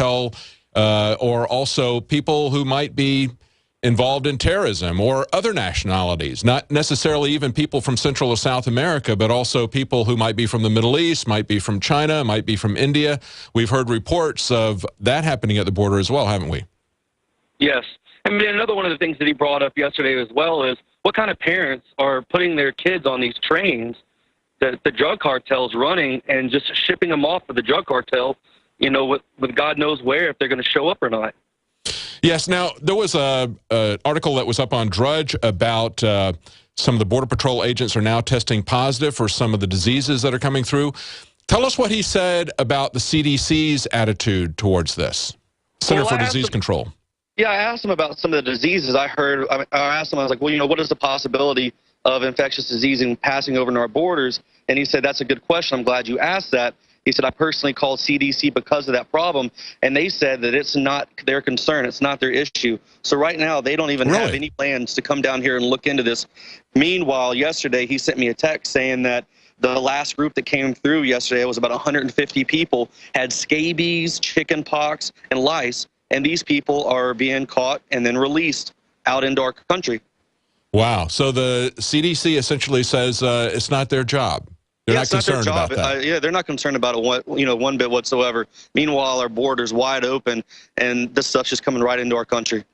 cartel, or also people who might be involved in terrorism or other nationalities, not necessarily even people from Central or South America, but also people who might be from the Middle East, might be from China, might be from India. We've heard reports of that happening at the border as well, haven't we? Yes. I mean, another one of the things that he brought up yesterday as well is what kind of parents are putting their kids on these trains that the drug cartel's running and just shipping them off for the drug cartel, you know, with God knows where, if they're going to show up or not. Yes. Now, there was an article that was up on Drudge about some of the Border Patrol agents are now testing positive for some of the diseases that are coming through. Tell us what he said about the CDC's attitude towards this, Center for Disease Control. Yeah, I asked him about some of the diseases I heard. I asked him, I was like, well, you know, what is the possibility of infectious disease and passing over into our borders? And he said, that's a good question. I'm glad you asked that. He said, I personally called CDC because of that problem, and they said that it's not their concern. It's not their issue. So right now, they don't even have any plans to come down here and look into this. Meanwhile, yesterday, he sent me a text saying that the last group that came through yesterday, it was about 150 people, had scabies, chicken pox, and lice, and these people are being caught and then released out into our country. Wow. So the CDC essentially says it's not their job. They're not concerned about that. Yeah, they're not concerned about it, one bit whatsoever. Meanwhile, our border's wide open, and this stuff's just coming right into our country.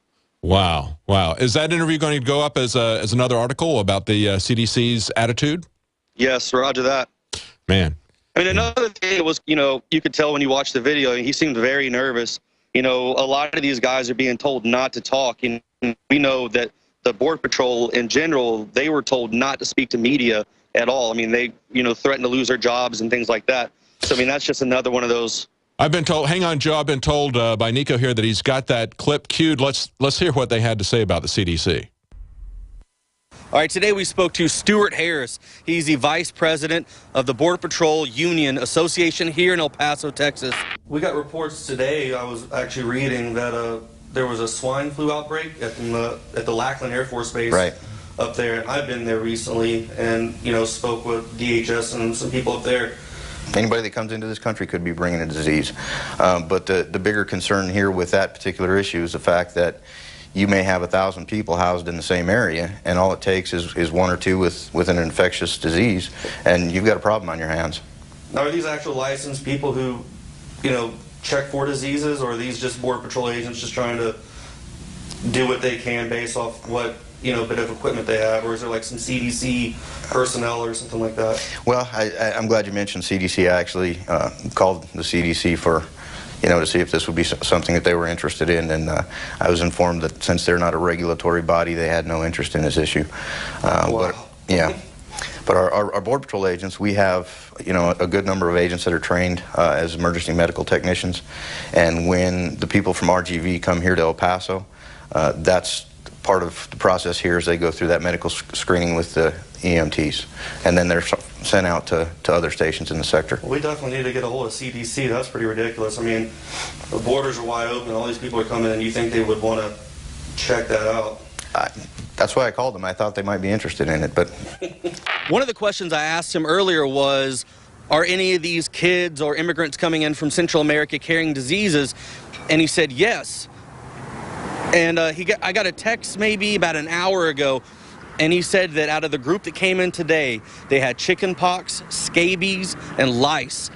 Wow, wow. Is that interview going to go up as another article about the CDC's attitude? Yes, roger that. Man. I mean, another thing was, you could tell when you watched the video, he seemed very nervous. A lot of these guys are being told not to talk, and we know that the Border Patrol in general, they were told not to speak to media at all. I mean, they, threatened to lose their jobs and things like that. So, I mean, that's just another one of those. I've been told, hang on, Joe, I've been told by Nico here that he's got that clip queued. Let's hear what they had to say about the CDC. All right, today we spoke to Stuart Harris. He's the vice president of the Border Patrol Union Association here in El Paso, Texas. We got reports today, I was actually reading that there was a swine flu outbreak at the Lackland Air Force Base. Right. Up there, and I've been there recently and, spoke with DHS and some people up there. Anybody that comes into this country could be bringing a disease. But the bigger concern here with that particular issue is the fact that you may have 1,000 people housed in the same area, and all it takes is one or two with an infectious disease, and you've got a problem on your hands. Now, are these actual licensed people who, check for diseases, or are these just Border Patrol agents just trying to do what they can based off what bit of equipment they have, or is there like some CDC personnel or something like that? Well, I'm glad you mentioned CDC. I actually called the CDC for, to see if this would be something that they were interested in, and I was informed that since they're not a regulatory body, they had no interest in this issue. Wow. But our Border Patrol agents, we have, a good number of agents that are trained as emergency medical technicians, and when the people from RGV come here to El Paso, that's part of the process here is they go through that medical screening with the EMTs, and then they're sent out to other stations in the sector. Well, we definitely need to get a hold of CDC. That's pretty ridiculous. I mean, the borders are wide open, all these people are coming in, you think they would want to check that out? That's why I called them. I thought they might be interested in it, but... One of the questions I asked him earlier was, are any of these kids or immigrants coming in from Central America carrying diseases? And he said yes. And I got a text maybe about an hour ago, and he said that out of the group that came in today, they had chicken pox, scabies, and lice.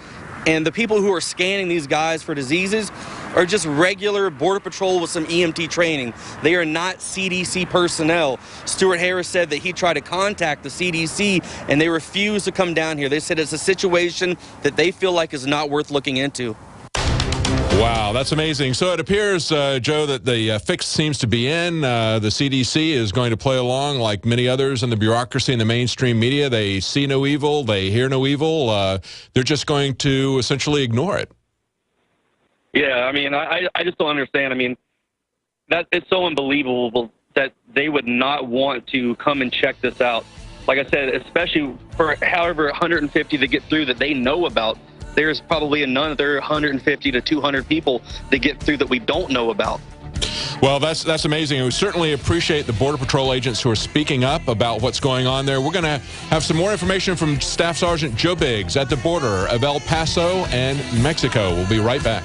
And the people who are scanning these guys for diseases are just regular Border Patrol with some EMT training. They are not CDC personnel. Stuart Harris said that he tried to contact the CDC, and they refused to come down here. They said it's a situation that they feel like is not worth looking into. Wow, that's amazing. So it appears, Joe, that the fix seems to be in. The CDC is going to play along like many others in the bureaucracy and the mainstream media. They see no evil. They hear no evil. They're just going to essentially ignore it. Yeah, I mean, I just don't understand. I mean, that it's so unbelievable that they would not want to come and check this out. Like I said, especially for however 150 that get through that they know about. There's probably another 150 to 200 people that get through that we don't know about. Well, that's amazing. And we certainly appreciate the Border Patrol agents who are speaking up about what's going on there. We're going to have some more information from Staff Sergeant Joe Biggs at the border of El Paso and Mexico. We'll be right back.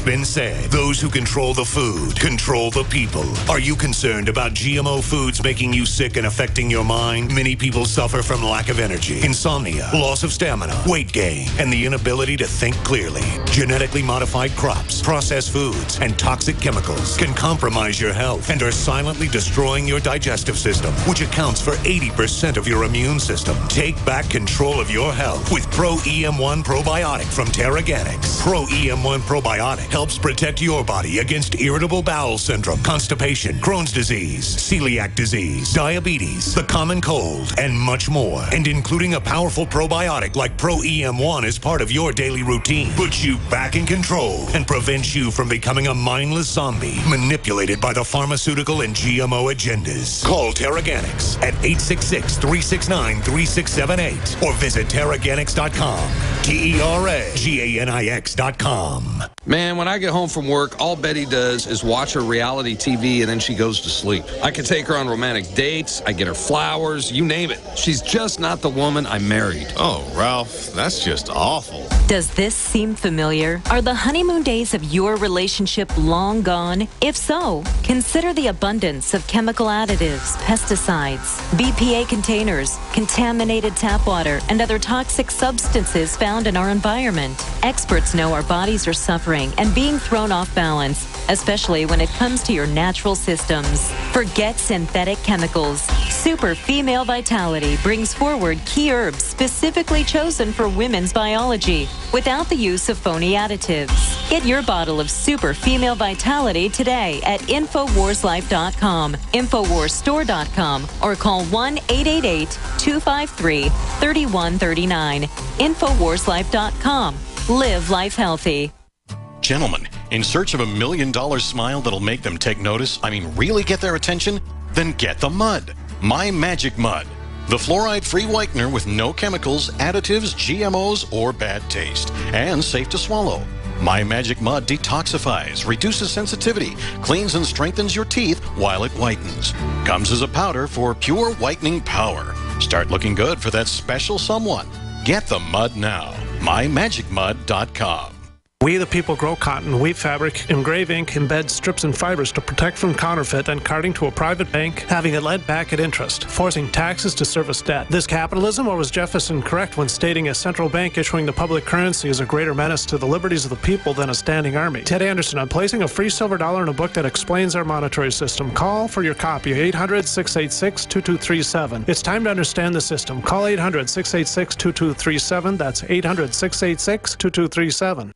been said. Those who control the food control the people. Are you concerned about GMO foods making you sick and affecting your mind? Many people suffer from lack of energy, insomnia, loss of stamina, weight gain, and the inability to think clearly. Genetically modified crops, processed foods, and toxic chemicals can compromise your health and are silently destroying your digestive system, which accounts for 80% of your immune system. Take back control of your health with Pro EM1 Probiotic from Terraganics. Pro EM1 Probiotic helps protect your body against irritable bowel syndrome, constipation, Crohn's disease, celiac disease, diabetes, the common cold, and much more. And including a powerful probiotic like Pro EM1 is part of your daily routine, puts you back in control and prevents you from becoming a mindless zombie manipulated by the pharmaceutical and GMO agendas. Call Terraganics at 866-369-3678 or visit Terraganics.com. TERAGANIX.com. Man, when I get home from work, all Betty does is watch her reality TV and then she goes to sleep. I can take her on romantic dates, I get her flowers, you name it. She's just not the woman I married. Oh, Ralph, that's just awful. Does this seem familiar? Are the honeymoon days of your relationship long gone? If so, consider the abundance of chemical additives, pesticides, BPA containers, contaminated tap water, and other toxic substances found in our environment. Experts know our bodies are suffering and being thrown off balance, especially when it comes to your natural systems. Forget synthetic chemicals. Super Female Vitality brings forward key herbs specifically chosen for women's biology without the use of phony additives. Get your bottle of Super Female Vitality today at InfoWarsLife.com, InfoWarsStore.com, or call 1-888-253-3139. InfoWarsLife.com. Live life healthy. Gentlemen, in search of $1 million smile that'll make them take notice, really get their attention? Then get the mud. My Magic Mud. The fluoride-free whitener with no chemicals, additives, GMOs, or bad taste. And safe to swallow. My Magic Mud detoxifies, reduces sensitivity, cleans and strengthens your teeth while it whitens. Comes as a powder for pure whitening power. Start looking good for that special someone. Get the mud now. MyMagicMud.com. We the people grow cotton, weave fabric, engrave ink, embed strips and fibers to protect from counterfeit and carting to a private bank, having it lent back at interest, forcing taxes to service debt. This capitalism, or was Jefferson correct when stating a central bank issuing the public currency is a greater menace to the liberties of the people than a standing army? Ted Anderson, I'm placing a free silver dollar in a book that explains our monetary system. Call for your copy, 800-686-2237. It's time to understand the system. Call 800-686-2237. That's 800-686-2237.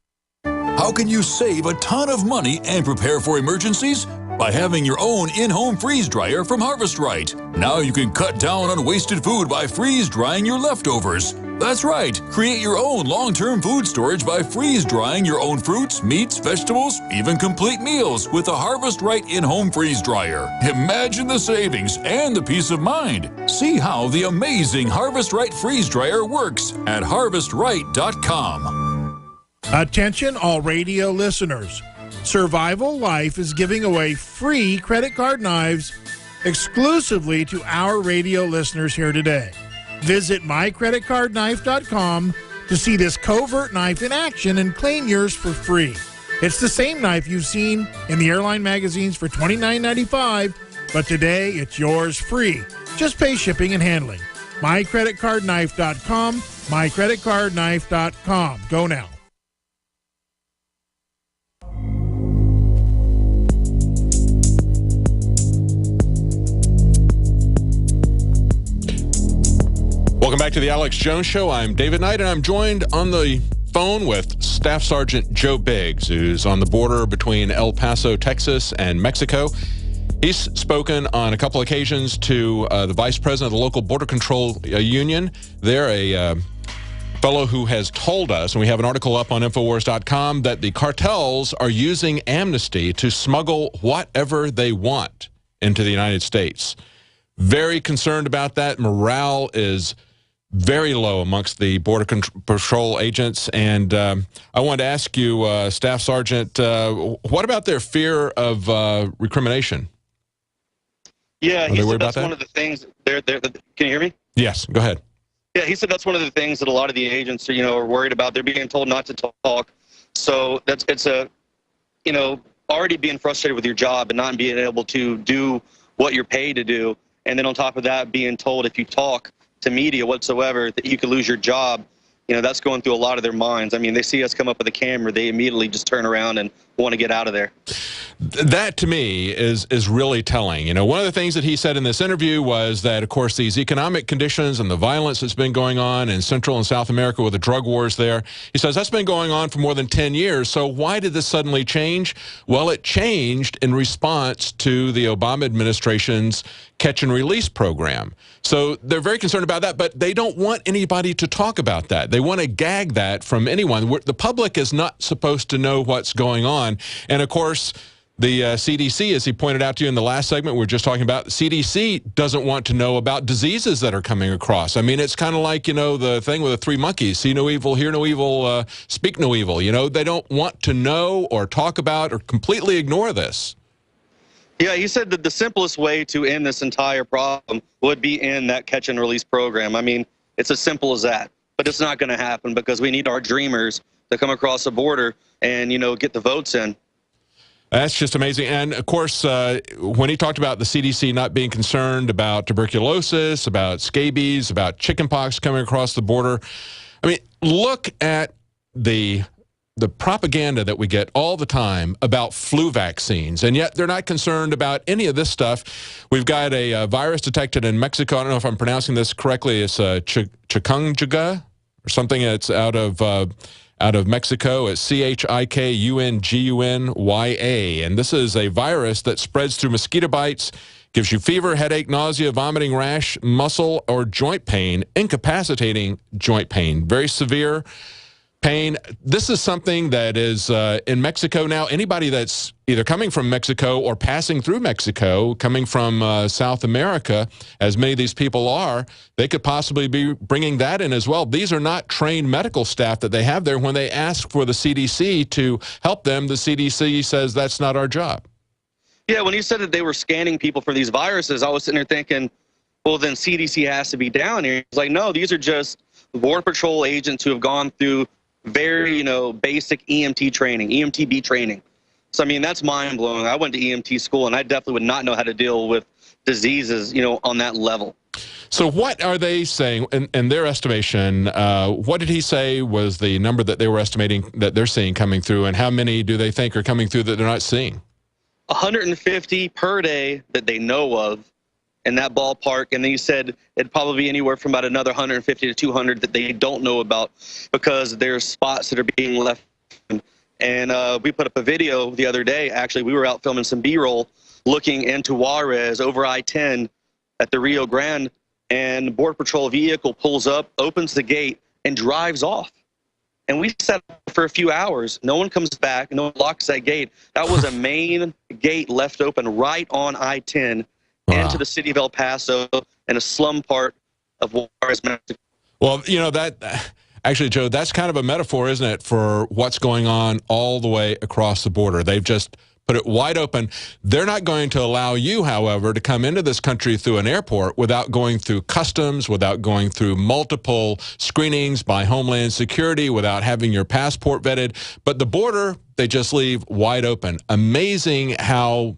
How can you save a ton of money and prepare for emergencies? By having your own in-home freeze dryer from Harvest Right. Now you can cut down on wasted food by freeze drying your leftovers. That's right. Create your own long-term food storage by freeze drying your own fruits, meats, vegetables, even complete meals with a Harvest Right in-home freeze dryer. Imagine the savings and the peace of mind. See how the amazing Harvest Right freeze dryer works at harvestright.com. Attention all radio listeners. Survival Life is giving away free credit card knives exclusively to our radio listeners here today. Visit mycreditcardknife.com to see this covert knife in action and claim yours for free. It's the same knife you've seen in the airline magazines for $29.95, but today it's yours free. Just pay shipping and handling. mycreditcardknife.com, mycreditcardknife.com. Go now. Welcome back to the Alex Jones Show. I'm David Knight, and I'm joined on the phone with Staff Sergeant Joe Biggs, who's on the border between El Paso, Texas, and Mexico. He's spoken on a couple occasions to the vice president of the local border control union. They're a fellow who has told us, and we have an article up on Infowars.com, that the cartels are using amnesty to smuggle whatever they want into the United States. Very concerned about that. Morale is very low amongst the Border Patrol agents. And I wanted to ask you, Staff Sergeant, what about their fear of recrimination? Yeah, he said that's one of the things. Can you hear me? Yes, go ahead. Yeah, he said that's one of the things that a lot of the agents are, are worried about. They're being told not to talk. So it's a already being frustrated with your job and not being able to do what you're paid to do, and then on top of that, being told if you talk to media whatsoever that you could lose your job, that's going through a lot of their minds. I mean, they see us come up with a camera, they immediately just turn around and want to get out of there. That, to me, is really telling. One of the things that he said in this interview was that, of course, these economic conditions and the violence that's been going on in Central and South America with the drug wars there, he says that's been going on for more than 10 years. So why did this suddenly change? Well, it changed in response to the Obama administration's catch and release program. So they're very concerned about that, but they don't want anybody to talk about that. They want to gag that from anyone. The public is not supposed to know what's going on. And, of course, the CDC, as he pointed out to you in the last segment we were just talking about, the CDC doesn't want to know about diseases that are coming across. I mean, it's kind of like, the thing with the three monkeys, see no evil, hear no evil, speak no evil. They don't want to know or talk about or completely ignore this. Yeah, he said that the simplest way to end this entire problem would be in that catch and release program. I mean, it's as simple as that. But it's not going to happen because we need our dreamers to come across the border and, get the votes in. That's just amazing. And, of course, when he talked about the CDC not being concerned about tuberculosis, about scabies, about chickenpox coming across the border, I mean, look at the propaganda that we get all the time about flu vaccines, and yet they're not concerned about any of this stuff. We've got a virus detected in Mexico. I don't know if I'm pronouncing this correctly. It's chikungunya or something. It's out of Mexico. It's CHIKUNGUNYA, and this is a virus that spreads through mosquito bites, gives you fever, headache, nausea, vomiting, rash, muscle or joint pain, incapacitating joint pain, very severe pain. This is something that is in Mexico now. Anybody that's either coming from Mexico or passing through Mexico, coming from South America, as many of these people are, they could possibly be bringing that in as well. These are not trained medical staff that they have there. When they ask for the CDC to help them, the CDC says that's not our job. Yeah, when you said that they were scanning people for these viruses, I was sitting there thinking, well, then CDC has to be down here. It's like, no, these are just Border Patrol agents who have gone through very, basic EMT training, EMTB training. So, I mean, that's mind-blowing. I went to EMT school, and I definitely would not know how to deal with diseases, on that level. So what are they saying in their estimation? What did he say was the number that they were estimating that they're seeing coming through, and how many do they think are coming through that they're not seeing? 150 per day that they know of in that ballpark, and then he said it'd probably be anywhere from about another 150 to 200 that they don't know about because there's spots that are being left. And we put up a video the other day. Actually, we were out filming some B-roll looking into Juarez over I-10 at the Rio Grande, and Border Patrol vehicle pulls up, opens the gate, and drives off. And we sat for a few hours. No one comes back. No one locks that gate. That was a main gate left open right on I-10. Wow. Into the city of El Paso and a slum part of Juarez, Mexico. Well, actually, Joe, that's kind of a metaphor, isn't it, for what's going on all the way across the border. They've just put it wide open. They're not going to allow you, however, to come into this country through an airport without going through customs, without going through multiple screenings by Homeland Security, without having your passport vetted. But the border, they just leave wide open. Amazing how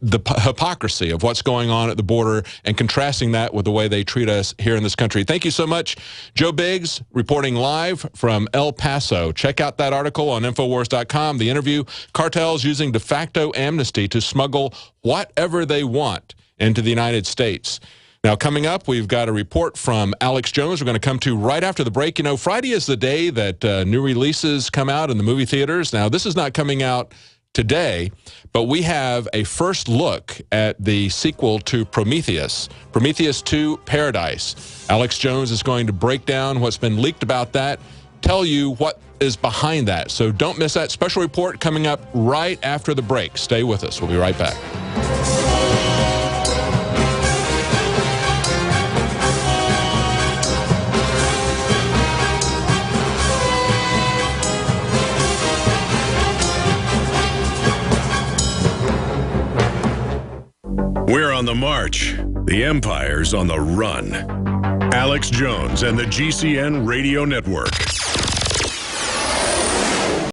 the hypocrisy of what's going on at the border and contrasting that with the way they treat us here in this country. Thank you so much. Joe Biggs reporting live from El Paso. Check out that article on Infowars.com. The interview, cartels using de facto amnesty to smuggle whatever they want into the United States. Now, coming up, we've got a report from Alex Jones we're going to come to right after the break. Friday is the day that new releases come out in the movie theaters. Now, this is not coming out today, but we have a first look at the sequel to Prometheus, Prometheus 2 Paradise. Alex Jones is going to break down what's been leaked about that, tell you what is behind that. So don't miss that special report coming up right after the break. Stay with us. We'll be right back. We're on the march. The Empire's on the run. Alex Jones and the GCN Radio Network.